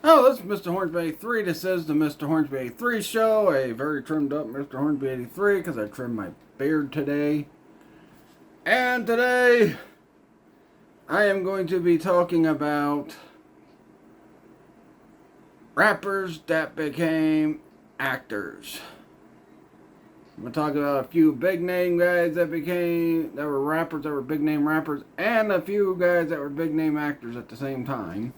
Oh, this is Mr. Hornsby 83. This is the Mr. Hornsby 83 show. A very trimmed up Mr. Hornsby 83 because I trimmed my beard today. And today I am going to be talking about rappers that became actors. I'm going to talk about a few big name guys that were rappers, that were big name rappers, and a few guys that were big name actors at the same time.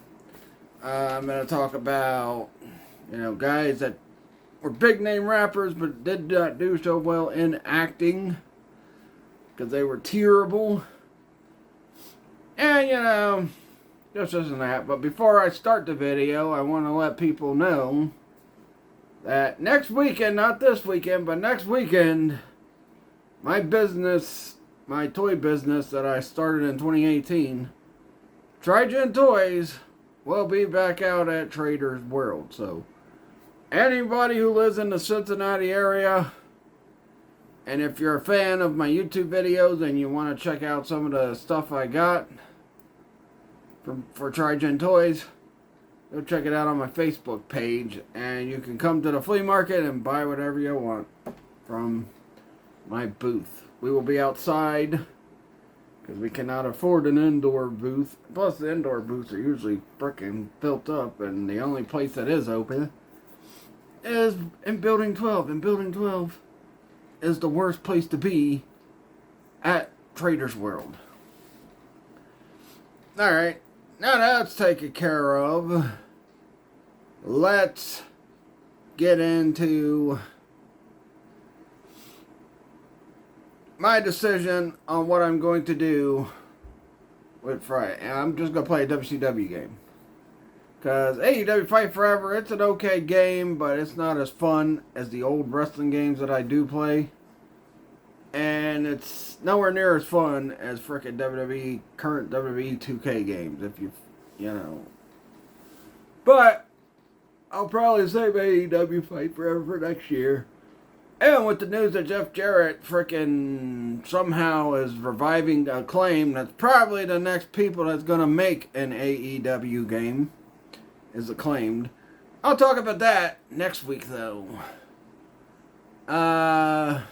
I'm going to talk about, guys that were big name rappers but did not do so well in acting because they were terrible. And, just this and that. But before I start the video, I want to let people know that next weekend, not this weekend, but next weekend, my business, my toy business that I started in 2018, Trigen Toys, will be back out at Trader's World. So anybody who lives in the Cincinnati area, and if you're a fan of my YouTube videos and you want to check out some of the stuff I got for Trigen Toys, go check it out on my Facebook page, and you can come to the flea market and buy whatever you want from my booth. We will be outside because we cannot afford an indoor booth. Plus, the indoor booths are usually freaking built up, and the only place that is open is in Building 12. And Building 12 is the worst place to be at Trader's World. Alright, now that's taken care of, let's get into my decision on what I'm going to do with Friday. And I'm just going to play a WCW game. Because AEW Fight Forever, it's an okay game, but it's not as fun as the old wrestling games that I do play. And it's nowhere near as fun as frickin' WWE, current WWE 2K games, if you know. But I'll probably save AEW Fight Forever for next year. And with the news that Jeff Jarrett frickin' somehow is reviving Acclaim, that's probably the next people that's gonna make an AEW game, is Acclaimed. I'll talk about that next week, though. So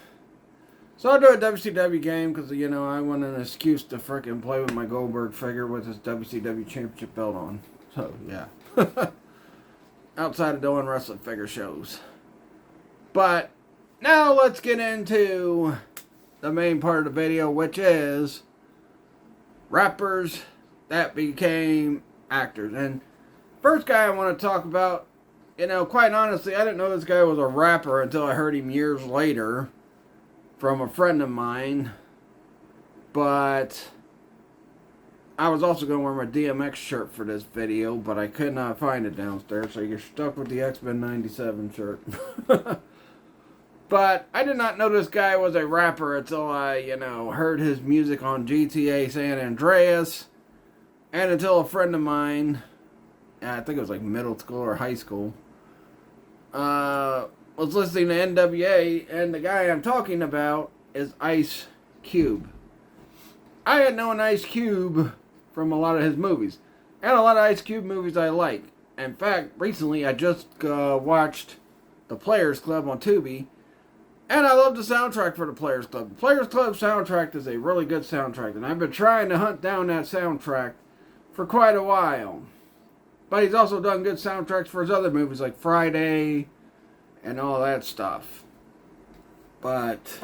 I'll do a WCW game because, I want an excuse to frickin' play with my Goldberg figure with his WCW Championship belt on. So, yeah. Outside of doing wrestling figure shows. But now let's get into the main part of the video, which is rappers that became actors. And first guy I want to talk about, quite honestly, I didn't know this guy was a rapper until I heard him years later from a friend of mine. But I was also going to wear my DMX shirt for this video, but I could not find it downstairs, so you're stuck with the X-Men 97 shirt. But I did not know this guy was a rapper until I, heard his music on GTA San Andreas. And until a friend of mine, I think it was like middle school or high school, was listening to NWA, and the guy I'm talking about is Ice Cube. I had known Ice Cube from a lot of his movies. And a lot of Ice Cube movies I like. In fact, recently I just watched The Players Club on Tubi. And I love the soundtrack for The Players Club. The Players Club soundtrack is a really good soundtrack. And I've been trying to hunt down that soundtrack for quite a while. But he's also done good soundtracks for his other movies like Friday and all that stuff. But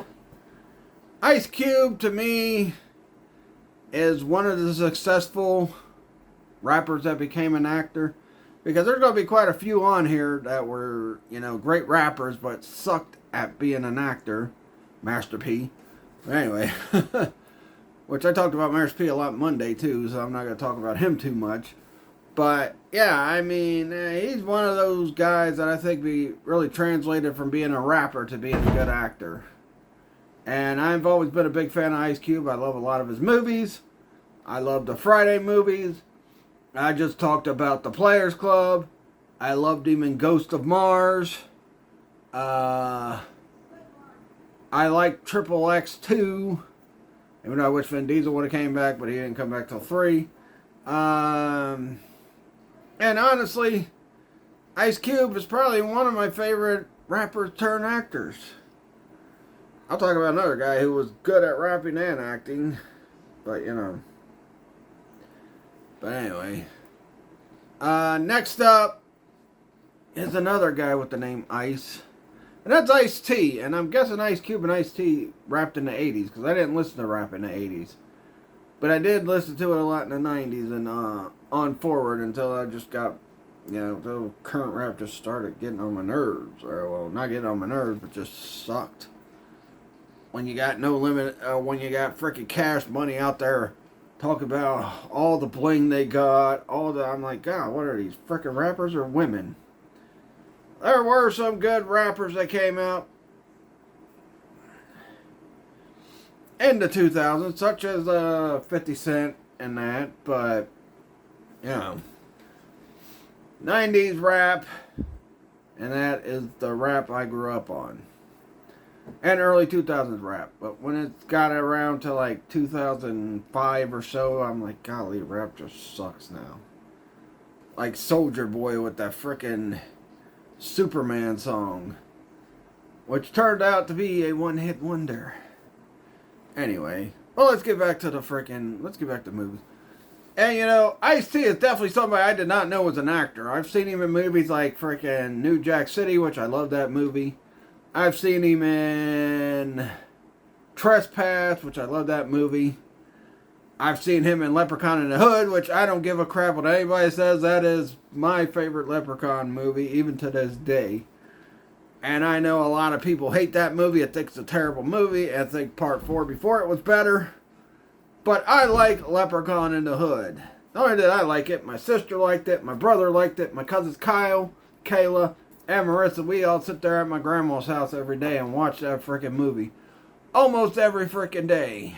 Ice Cube, to me, is one of the successful rappers that became an actor. Because there's going to be quite a few on here that were, great rappers but sucked at being an actor. Master P. But anyway, which I talked about Master P a lot Monday too, so I'm not going to talk about him too much. But yeah, he's one of those guys that I think really translated from being a rapper to being a good actor. And I've always been a big fan of Ice Cube. I love a lot of his movies. I love the Friday movies. I just talked about The Players Club. I loved him in Ghost of Mars. I like Triple X 2. Even though I wish Vin Diesel would have came back, but he didn't come back till 3. And honestly, Ice Cube is probably one of my favorite rappers turned actors. I'll talk about another guy who was good at rapping and acting, but you know. But anyway, next up is another guy with the name Ice, and that's Ice-T. And I'm guessing Ice Cube and Ice-T rapped in the '80s because I didn't listen to rap in the '80s, but I did listen to it a lot in the '90s and on forward until I just got, you know, the current rap just started getting on my nerves, or well, not getting on my nerves, but just sucked. When you got no limit, when you got freaking Cash Money out there talking about all the bling they got, I'm like, God, what are these freaking rappers or women? There were some good rappers that came out in the 2000s, such as 50 Cent and that, but, you know, 90s rap, and that is the rap I grew up on. And early 2000s rap. But when it got around to like 2005 or so, I'm like, golly, rap just sucks now. Like Soulja Boy with that frickin' Superman song, which turned out to be a one-hit wonder. Anyway, well, let's get back to movies. And you know, Ice-T is definitely somebody I did not know was an actor. I've seen him in movies like frickin' New Jack City, which I love that movie. I've seen him in Trespass, which I love that movie. I've seen him in Leprechaun in the Hood, which I don't give a crap what anybody says. That is my favorite Leprechaun movie, even to this day. And I know a lot of people hate that movie and think it's a terrible movie and think Part 4 before it was better. But I like Leprechaun in the Hood. Not only did I like it, my sister liked it, my brother liked it, my cousins Kyle, Kayla, and Marissa, we all sit there at my grandma's house every day and watch that freaking movie. Almost every freaking day.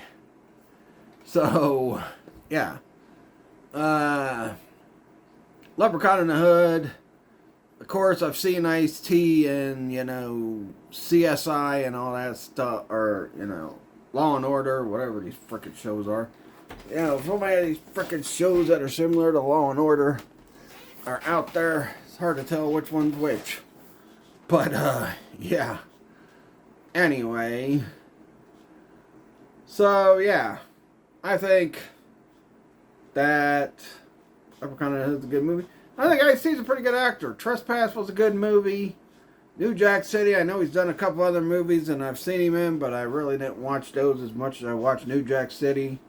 So, yeah. Leprechaun in the Hood. Of course, I've seen Ice-T and, you know, CSI and all that stuff. Or, you know, Law and Order, whatever these freaking shows are. You know, so many of these freaking shows that are similar to Law and Order are out there. It's hard to tell which one's which. But, yeah. Anyway. So, yeah. I think that Leprechaun in the Hood is a good movie. I think Ice-T's a pretty good actor. Trespass was a good movie. New Jack City, I know he's done a couple other movies and I've seen him in, but I really didn't watch those as much as I watched New Jack City,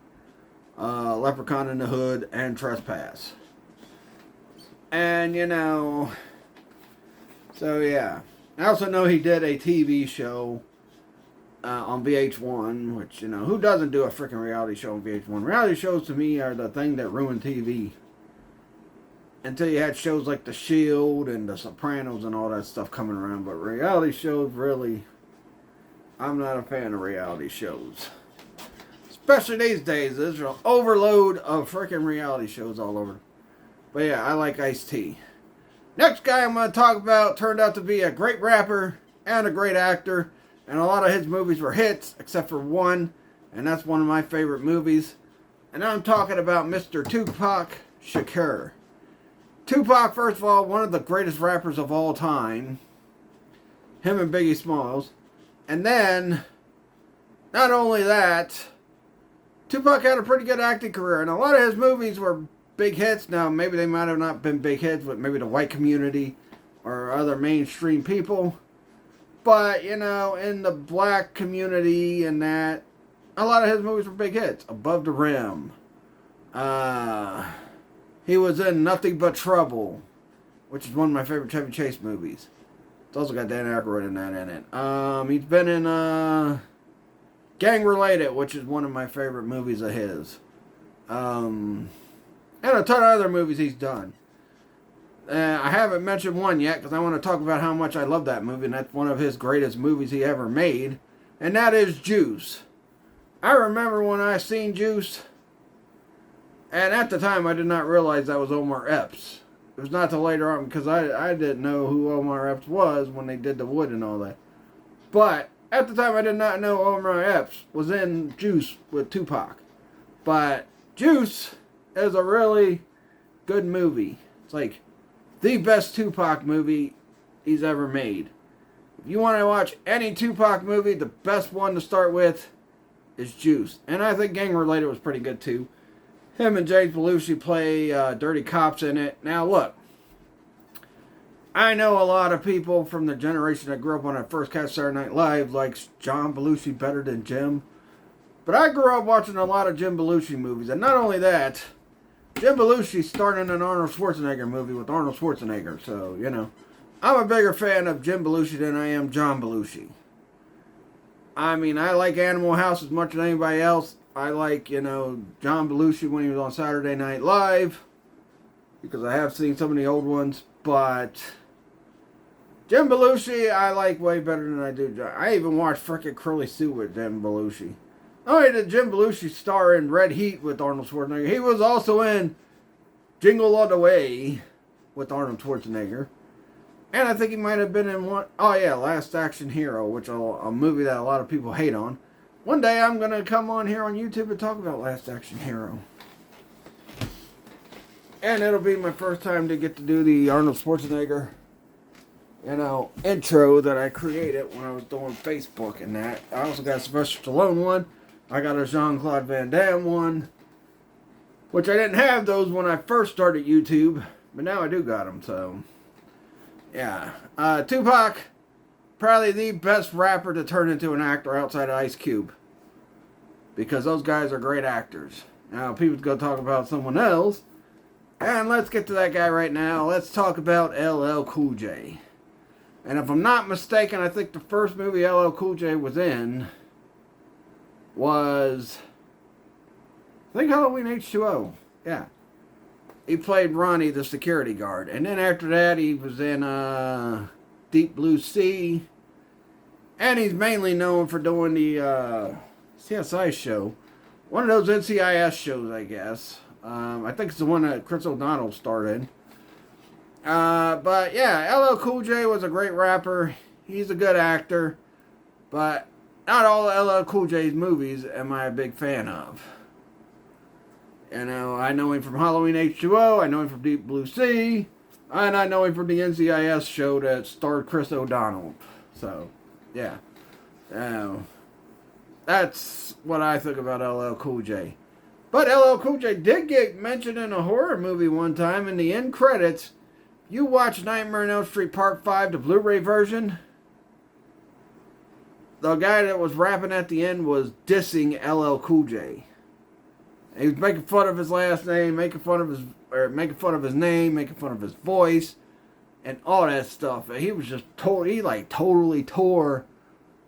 Leprechaun in the Hood, and Trespass. And, you know, so yeah. I also know he did a TV show on VH1, which, you know, who doesn't do a freaking reality show on VH1? Reality shows to me are the thing that ruined TV. Until you had shows like The Shield and The Sopranos and all that stuff coming around. But reality shows, really, I'm not a fan of reality shows. Especially these days, there's an overload of freaking reality shows all over. But yeah, I like Ice-T. Next guy I'm going to talk about turned out to be a great rapper and a great actor. And a lot of his movies were hits, except for one. And that's one of my favorite movies. And I'm talking about Mr. Tupac Shakur. Tupac, first of all, one of the greatest rappers of all time. Him and Biggie Smalls. And then, not only that, Tupac had a pretty good acting career. And a lot of his movies were big hits. Now, maybe they might have not been big hits with maybe the white community or other mainstream people. But, you know, in the black community and that, a lot of his movies were big hits. Above the Rim. He was in Nothing But Trouble, which is one of my favorite Chevy Chase movies. It's also got Dan Aykroyd in it. He's been in Gang Related, which is one of my favorite movies of his. And a ton of other movies he's done. I haven't mentioned one yet because I want to talk about how much I love that movie, and that's one of his greatest movies he ever made, and that is Juice. I remember when I seen Juice, and at the time I did not realize that was Omar Epps. It was not till later on because I didn't know who Omar Epps was when they did The Wood and all that. But at the time I did not know Omar Epps was in Juice with Tupac. But Juice is a really good movie. It's like the best Tupac movie he's ever made. If you want to watch any Tupac movie, the best one to start with is Juice. And I think Gang Related was pretty good too. Him and James Belushi play dirty cops in it. Now look, I know a lot of people from the generation that grew up on that first cast Saturday Night Live likes John Belushi better than Jim. But I grew up watching a lot of Jim Belushi movies. And not only that, Jim Belushi starred in an Arnold Schwarzenegger movie with Arnold Schwarzenegger. So, you know, I'm a bigger fan of Jim Belushi than I am John Belushi. I mean, I like Animal House as much as anybody else. I like, you know, John Belushi when he was on Saturday Night Live. Because I have seen some of the old ones. But Jim Belushi, I like way better than I do John. I even watched frickin' Curly Sue with Jim Belushi. Not only did Jim Belushi star in Red Heat with Arnold Schwarzenegger, he was also in Jingle All the Way with Arnold Schwarzenegger. And I think he might have been in one... Oh yeah, Last Action Hero, which is a movie that a lot of people hate on. One day I'm going to come on here on YouTube and talk about Last Action Hero. And it'll be my first time to get to do the Arnold Schwarzenegger, you know, intro that I created when I was doing Facebook and that. I also got a Sylvester Stallone one. I got a Jean-Claude Van Damme one, which I didn't have those when I first started YouTube, but now I do got them, so, yeah. Tupac, probably the best rapper to turn into an actor outside of Ice Cube, because those guys are great actors. Now, people's going to talk about someone else, and let's get to that guy right now. Let's talk about LL Cool J. And if I'm not mistaken, I think the first movie LL Cool J was in was, I think, Halloween H2O. Yeah. He played Ronnie, the security guard. And then after that, he was in Deep Blue Sea. And he's mainly known for doing the CSI show. One of those NCIS shows, I guess. I think it's the one that Chris O'Donnell starred in. But yeah, LL Cool J was a great rapper. He's a good actor. But not all of LL Cool J's movies am I a big fan of. You know, I know him from Halloween H2O, I know him from Deep Blue Sea, and I know him from the NCIS show that starred Chris O'Donnell. So, yeah. That's what I think about LL Cool J. But LL Cool J did get mentioned in a horror movie one time in the end credits. You watch Nightmare on Elm Street Part 5, the Blu-ray version. The guy that was rapping at the end was dissing LL Cool J. He was making fun of his last name, making fun of his name, making fun of his voice, and all that stuff. And he was just totally tore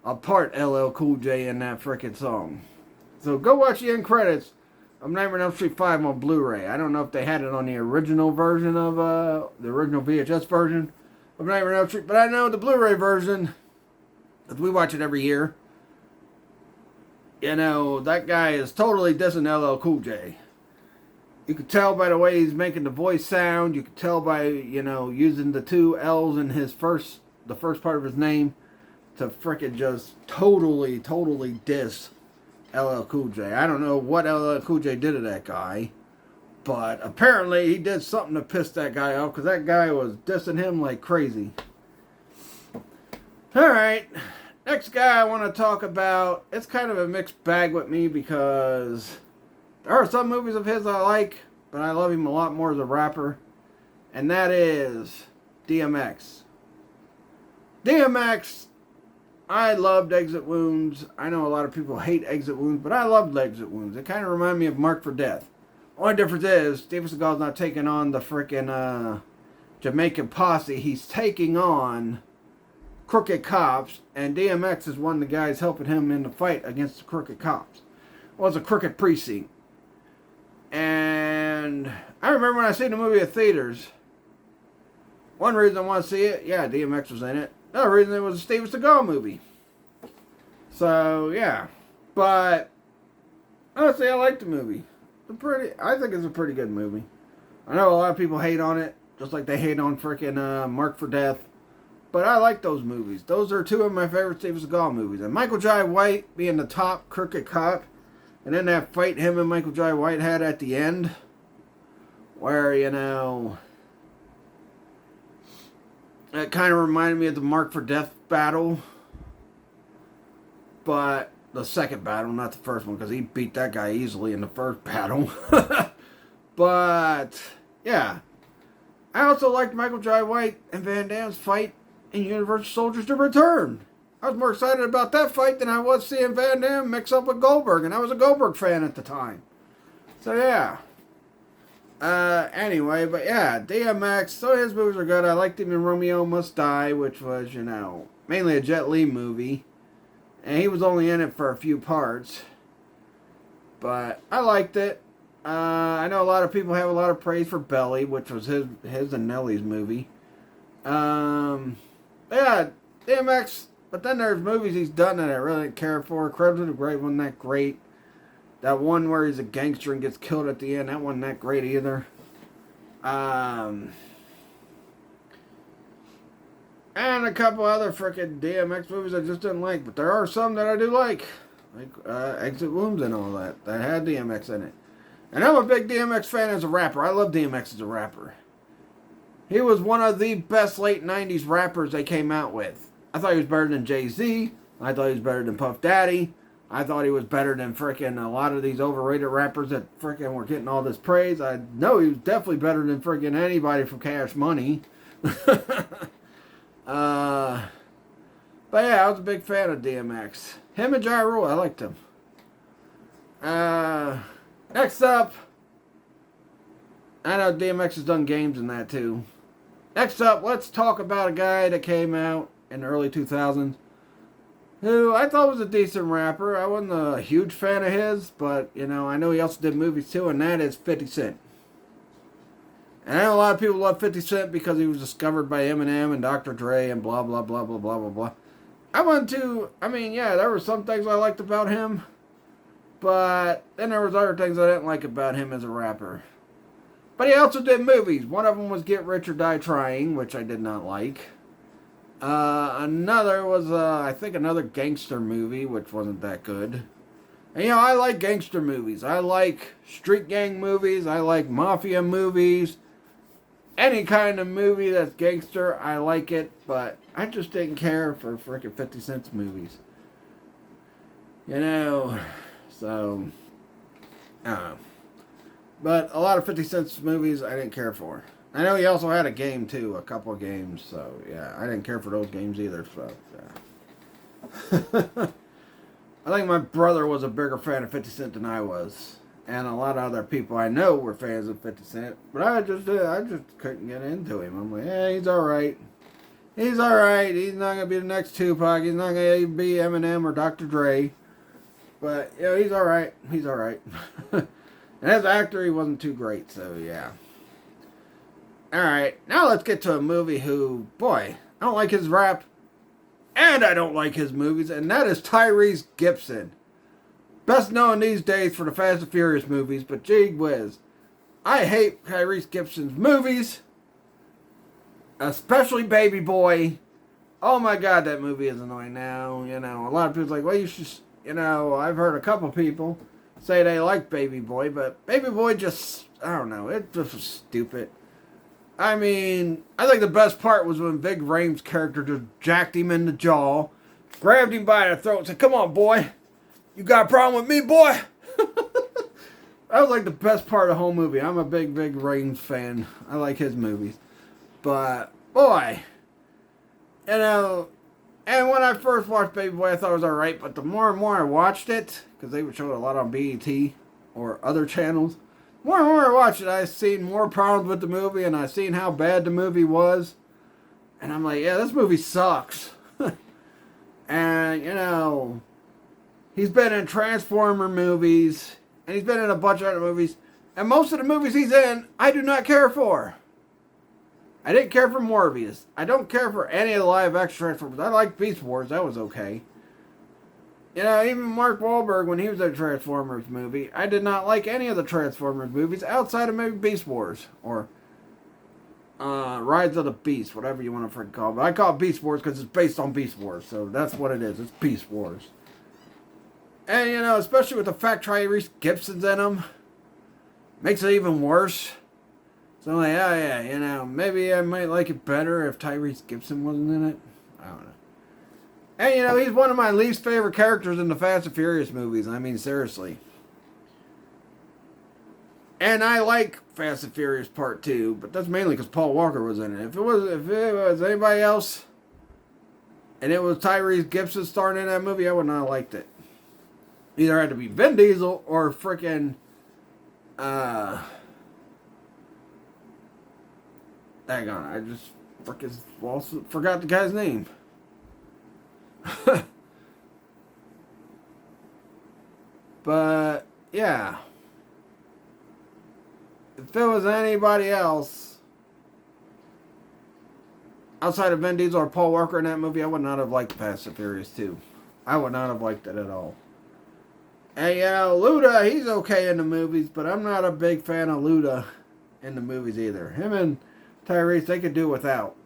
apart LL Cool J in that frickin' song. So go watch the end credits of Nightmare on Elm Street 5 on Blu-ray. I don't know if they had it on the original version of the original VHS version of Nightmare on Elm Street, but I know the Blu-ray version, because we watch it every year. You know, that guy is totally dissing LL Cool J. You could tell by the way he's making the voice sound. You could tell by, you know, using the two L's in the first part of his name to frickin' just totally diss LL Cool J. I don't know what LL Cool J did to that guy, but apparently he did something to piss that guy off, because that guy was dissing him like crazy. Alright, next guy I want to talk about, it's kind of a mixed bag with me, because there are some movies of his I like, but I love him a lot more as a rapper, and that is DMX. DMX, I loved Exit Wounds. I know a lot of people hate Exit Wounds, but I loved Exit Wounds. It kind of reminded me of Mark for Death. Only difference is, Steven Seagal's not taking on the frickin' Jamaican posse. He's taking on crooked cops, and DMX is one of the guys helping him in the fight against the crooked cops. Well, it's a crooked precinct. And I remember when I seen the movie at theaters, one reason I want to see it, yeah, DMX was in it. Another reason it was a Steven Seagal movie. So, yeah. But, honestly, I like the movie. I think it's a pretty good movie. I know a lot of people hate on it, just like they hate on frickin' Mark for Death. But I like those movies. Those are two of my favorite Steven Seagal movies. And Michael Jai White being the top crooked cop, and then that fight him and Michael Jai White had at the end, where, you know, It kind of reminded me of the Mark for Death battle, but the second battle, not the first one, because he beat that guy easily in the first battle. But yeah, I also liked Michael Jai White and Van Damme's fight in Universal Soldiers to Return. I was more excited about that fight than I was seeing Van Damme mix up with Goldberg, and I was a Goldberg fan at the time. So yeah. Anyway, but yeah, DMX, so his movies are good. I liked him in Romeo Must Die, which was, mainly a Jet Li movie. And he was only in it for a few parts. But I liked it. I know a lot of people have a lot of praise for Belly, which was his and Nelly's movie. Yeah, DMX, but then there's movies he's done that I really didn't care for. Cribs of the Grave wasn't that great. That one where he's a gangster and gets killed at the end, that wasn't that great either. And a couple other frickin' DMX movies I just didn't like, but there are some that I do like Exit Wounds and all that had DMX in it. And I'm a big DMX fan as a rapper. I love DMX as a rapper. He was one of the best late 90s rappers they came out with. I thought he was better than Jay-Z. I thought he was better than Puff Daddy. I thought he was better than frickin' a lot of these overrated rappers that frickin' were getting all this praise. I know he was definitely better than frickin' anybody from Cash Money. But yeah, I was a big fan of DMX. Him and Ja Rule, I liked him. Next up, I know DMX has done games in that too. Next up, let's talk about a guy that came out in the early 2000s who I thought was a decent rapper. I wasn't a huge fan of his, but, I know he also did movies too, and that is 50 Cent. And I know a lot of people love 50 Cent because he was discovered by Eminem and Dr. Dre and blah, blah, blah, blah, blah, blah, blah. There were some things I liked about him, but then there was other things I didn't like about him as a rapper. But he also did movies. One of them was Get Rich or Die Trying, which I did not like. Another was, I think, another gangster movie, which wasn't that good. And, I like gangster movies. I like street gang movies. I like mafia movies. Any kind of movie that's gangster, I like it. But I just didn't care for frickin' 50 Cent's movies. So, I don't know. But a lot of 50 Cent's movies I didn't care for. I know he also had a game too, a couple of games, so yeah, I didn't care for those games either, so yeah. I think my brother was a bigger fan of 50 Cent than I was. And a lot of other people I know were fans of 50 Cent, but I just couldn't get into him. I'm like, yeah, he's alright. He's alright. He's not going to be the next Tupac. He's not going to be Eminem or Dr. Dre. But, he's alright. He's alright. And as an actor, he wasn't too great, so yeah. Alright, now let's get to a movie who, boy, I don't like his rap, and I don't like his movies, and that is Tyrese Gibson. Best known these days for the Fast and Furious movies, but gee whiz. I hate Tyrese Gibson's movies, especially Baby Boy. Oh my god, that movie is annoying now. A lot of people are like, well, you should, I've heard a couple people say they like Baby Boy, but Baby Boy just, I don't know, it just was stupid. I think the best part was when Big Rame's character just jacked him in the jaw, grabbed him by the throat and said, come on, boy. You got a problem with me, boy? That was like the best part of the whole movie. I'm a big Rames fan. I like his movies. But, boy, and when I first watched Baby Boy, I thought it was alright, but the more and more I watched it, because they would show it a lot on BET or other channels, more and more I watched it, I've seen more problems with the movie, and I've seen how bad the movie was. And I'm like, yeah, this movie sucks. And, he's been in Transformer movies, and he's been in a bunch of other movies, and most of the movies he's in, I do not care for. I didn't care for Morbius. I don't care for any of the live action Transformers. I like Beast Wars, that was okay. Even Mark Wahlberg, when he was in a Transformers movie, I did not like any of the Transformers movies outside of maybe Beast Wars, or Rise of the Beast, whatever you want to freaking call it. But I call it Beast Wars because it's based on Beast Wars, so that's what it is. It's Beast Wars. And, especially with the fact Tyrese Gibson's in them, makes it even worse. So I'm like, oh yeah, maybe I might like it better if Tyrese Gibson wasn't in it. I don't know. And he's one of my least favorite characters in the Fast and Furious movies. I mean, seriously. And I like Fast and Furious Part 2, but that's mainly because Paul Walker was in it. If it was anybody else, and it was Tyrese Gibson starring in that movie, I would not have liked it. Either had to be Vin Diesel or freaking, dang on, I just freaking forgot the guy's name. But, yeah. If it was anybody else outside of Vin Diesel or Paul Walker in that movie, I would not have liked Fast and Furious 2. I would not have liked it at all. And Luda, he's okay in the movies, but I'm not a big fan of Luda in the movies either. Him and Tyrese, they could do without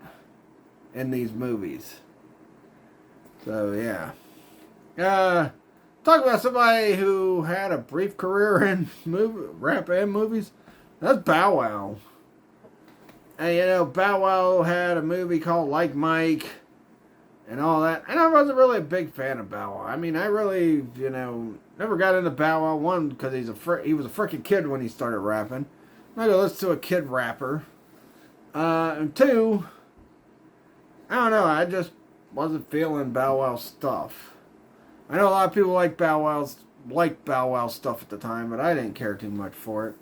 in these movies. So, yeah. Talk about somebody who had a brief career in rap and movies. That's Bow Wow. And Bow Wow had a movie called Like Mike and all that. And I wasn't really a big fan of Bow Wow. I mean, I really, never got into Bow Wow. One, because he was a freaking kid when he started rapping. I'm not going to listen to a kid rapper. And two, I don't know, I just wasn't feeling Bow Wow stuff. I know a lot of people like Bow Wow stuff at the time, but I didn't care too much for it.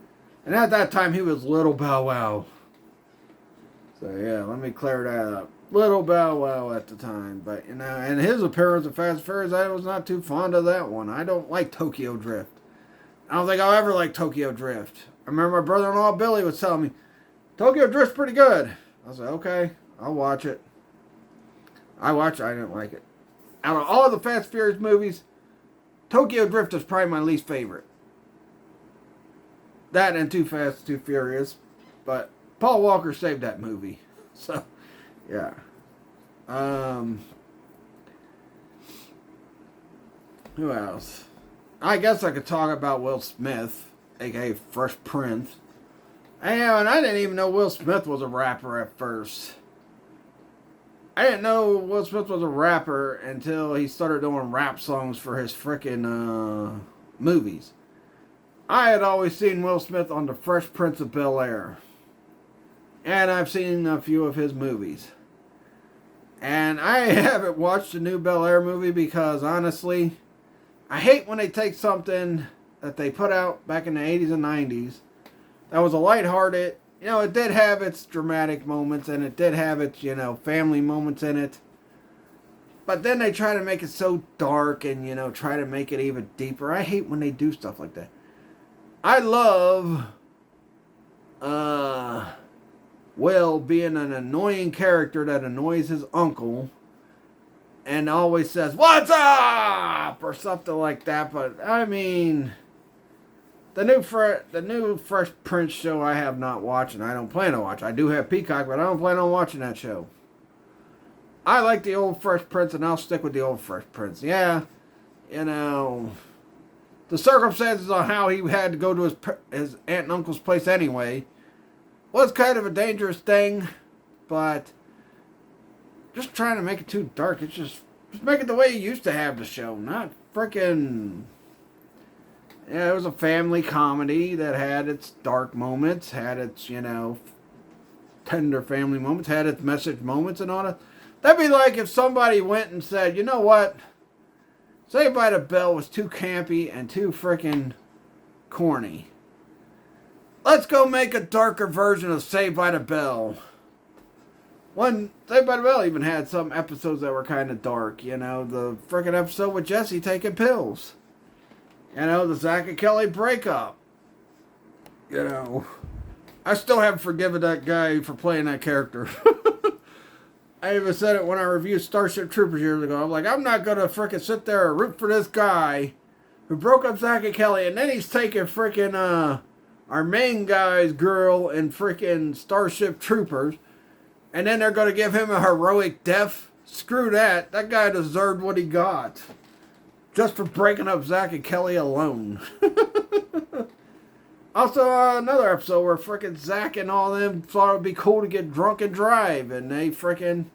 And at that time, he was Little Bow Wow. So, yeah, let me clear that up. Little Bow Wow at the time. But, and his appearance in Fast and Furious, I was not too fond of that one. I don't like Tokyo Drift. I don't think I'll ever like Tokyo Drift. I remember my brother-in-law, Billy, was telling me, Tokyo Drift's pretty good. I was like, okay, I'll watch it. I didn't like it. Out of all the Fast and Furious movies, Tokyo Drift is probably my least favorite. That and Too Fast, Too Furious. But Paul Walker saved that movie. So, yeah. Who else? I guess I could talk about Will Smith, a.k.a. Fresh Prince. And I didn't even know Will Smith was a rapper at first. I didn't know Will Smith was a rapper until he started doing rap songs for his frickin' movies. I had always seen Will Smith on The Fresh Prince of Bel-Air. And I've seen a few of his movies. And I haven't watched the new Bel-Air movie because, honestly, I hate when they take something that they put out back in the 80s and 90s that was a lighthearted, it did have its dramatic moments and it did have its, family moments in it. But then they try to make it so dark and, try to make it even deeper. I hate when they do stuff like that. I love Will being an annoying character that annoys his uncle and always says, "What's up?" or something like that. But I mean, the new Fresh Prince show I have not watched and I don't plan to watch. I do have Peacock, but I don't plan on watching that show. I like the old Fresh Prince and I'll stick with the old Fresh Prince. Yeah, the circumstances on how he had to go to his aunt and uncle's place anyway was kind of a dangerous thing, but just trying to make it too dark. It's just make it the way you used to have the show, not freaking. Yeah, it was a family comedy that had its dark moments, had its, tender family moments, had its message moments and all that. That'd be like if somebody went and said, you know what? Saved by the Bell was too campy and too freaking corny. Let's go make a darker version of Saved by the Bell. Saved by the Bell even had some episodes that were kind of dark. The freaking episode with Jesse taking pills. The Zach and Kelly breakup. I still haven't forgiven that guy for playing that character. I even said it when I reviewed Starship Troopers years ago. I'm like, I'm not going to frickin' sit there and root for this guy who broke up Zach and Kelly, and then he's taking frickin' our main guy's girl in frickin' Starship Troopers, and then they're going to give him a heroic death. Screw that. That guy deserved what he got. Just for breaking up Zach and Kelly alone. Also, another episode where frickin' Zach and all them thought it would be cool to get drunk and drive, and they frickin',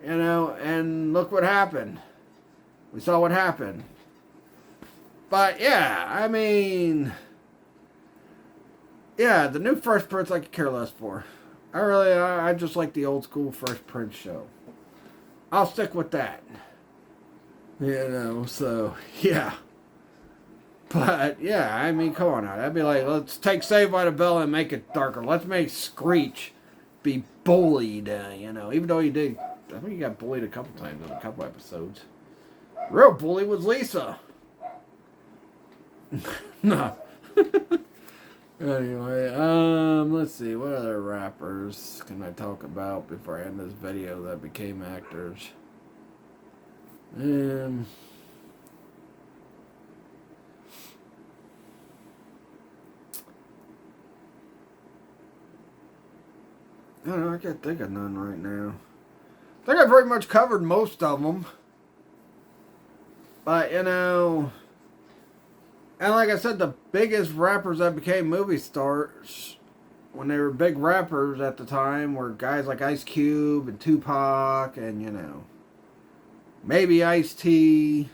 and look what happened. We saw what happened. But yeah, I mean, yeah, the new Fresh Prince I could care less for. I just like the old school Fresh Prince show. I'll stick with that. So yeah. But yeah, I mean, come on now. That'd be like, let's take Saved by the Bell and make it darker. Let's make Screech be bullied, even though he did. I think he got bullied a couple times in a couple episodes. Real bully was Lisa. No. Anyway, let's see. What other rappers can I talk about before I end this video that became actors? I don't know, I can't think of none right now. I think I pretty much covered most of them. But, and like I said, the biggest rappers that became movie stars when they were big rappers at the time were guys like Ice Cube and Tupac and, maybe Ice-T,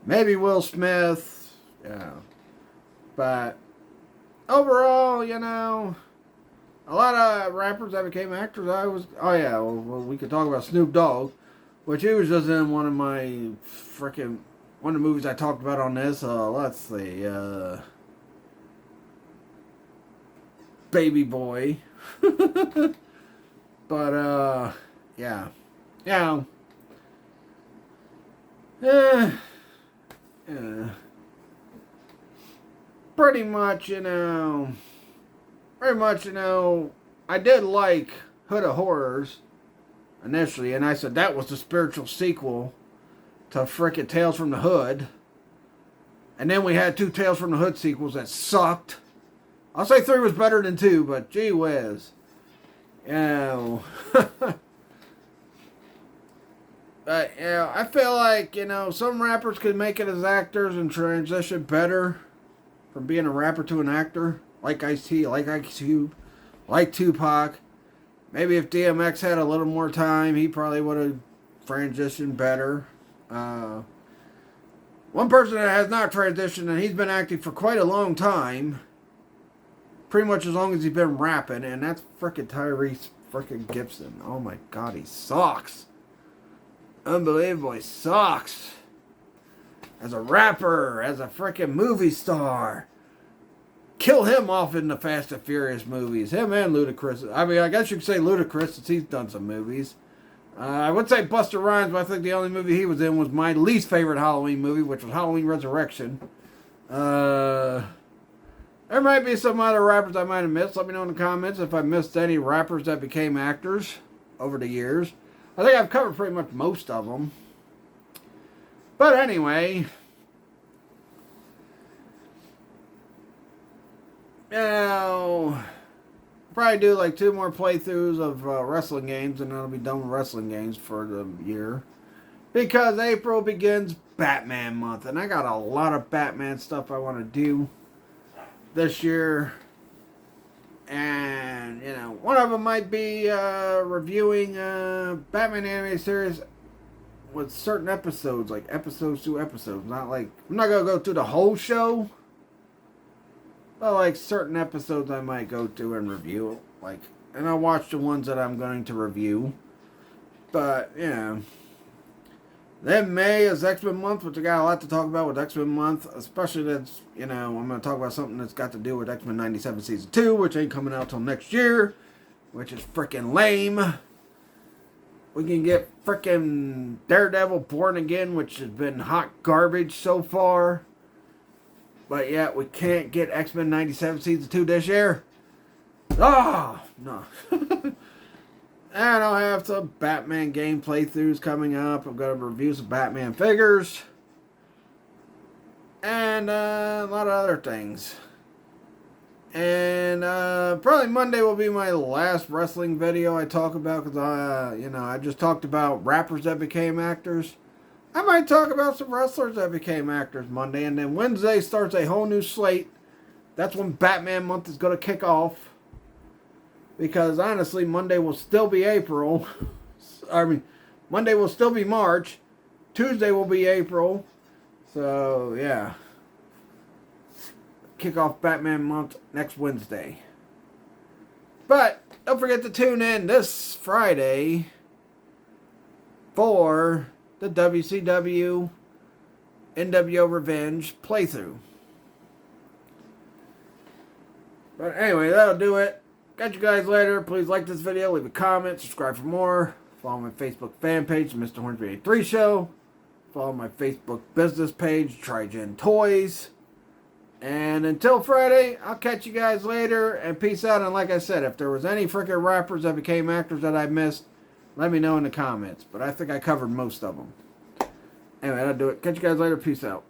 maybe Will Smith, yeah. But overall, a lot of rappers that became actors, we could talk about Snoop Dogg, which he was just in one of the movies I talked about on this, let's see, Baby Boy. But, yeah. Yeah. Yeah. Pretty much, I did like Hood of Horrors initially, and I said that was the spiritual sequel to frickin' Tales from the Hood. And then we had 2 Tales from the Hood sequels that sucked. I'll say 3 was better than 2, but gee whiz. But, I feel like, some rappers could make it as actors and transition better from being a rapper to an actor. Like Ice-T, like Ice Cube, like Tupac. Maybe if DMX had a little more time, he probably would have transitioned better. One person that has not transitioned, and he's been acting for quite a long time, pretty much as long as he's been rapping, and that's frickin' Tyrese frickin' Gibson. Oh my god, he sucks. Unbelievable, he sucks. As a rapper, as a frickin' movie star. Kill him off in the Fast and Furious movies. Him and Ludacris. I mean, I guess you could say Ludacris since he's done some movies. I would say Busta Rhymes, but I think the only movie he was in was my least favorite Halloween movie, which was Halloween Resurrection. There might be some other rappers I might have missed. Let me know in the comments if I missed any rappers that became actors over the years. I think I've covered pretty much most of them. But anyway, probably do like 2 more playthroughs of wrestling games, and then I'll be done with wrestling games for the year. Because April begins Batman month, and I got a lot of Batman stuff I want to do this year. And, one of them might be reviewing Batman anime series with certain episodes, like episodes to episodes. Not like, I'm not going to go through the whole show, but like certain episodes I might go through and review. And I'll watch the ones that I'm going to review. But, Then May is X-Men month, which I got a lot to talk about with X-Men month. Especially that's, I'm going to talk about something that's got to do with X-Men 97 Season 2, which ain't coming out till next year. Which is freaking lame. We can get freaking Daredevil Born Again, which has been hot garbage so far. But yet we can't get X-Men 97 Season 2 this year. Oh, no. And I'll have some Batman game playthroughs coming up. I'm going to review some Batman figures. And a lot of other things. And probably Monday will be my last wrestling video I talk about. Because, I just talked about rappers that became actors. I might talk about some wrestlers that became actors Monday, and then Wednesday starts a whole new slate. That's when Batman month is going to kick off. Because honestly, Monday will still be April. Monday will still be March. Tuesday will be April. So, yeah. Kick off Batman month next Wednesday. But don't forget to tune in this Friday for the WCW NWO Revenge playthrough. But anyway, that'll do it. Catch you guys later. Please like this video, leave a comment, subscribe for more. Follow my Facebook fan page, Mr. Hornsby 83 Show. Follow my Facebook business page, Trigen Toys. And until Friday, I'll catch you guys later. And peace out. And like I said, if there was any freaking rappers that became actors that I missed, let me know in the comments. But I think I covered most of them. Anyway, that'll do it. Catch you guys later. Peace out.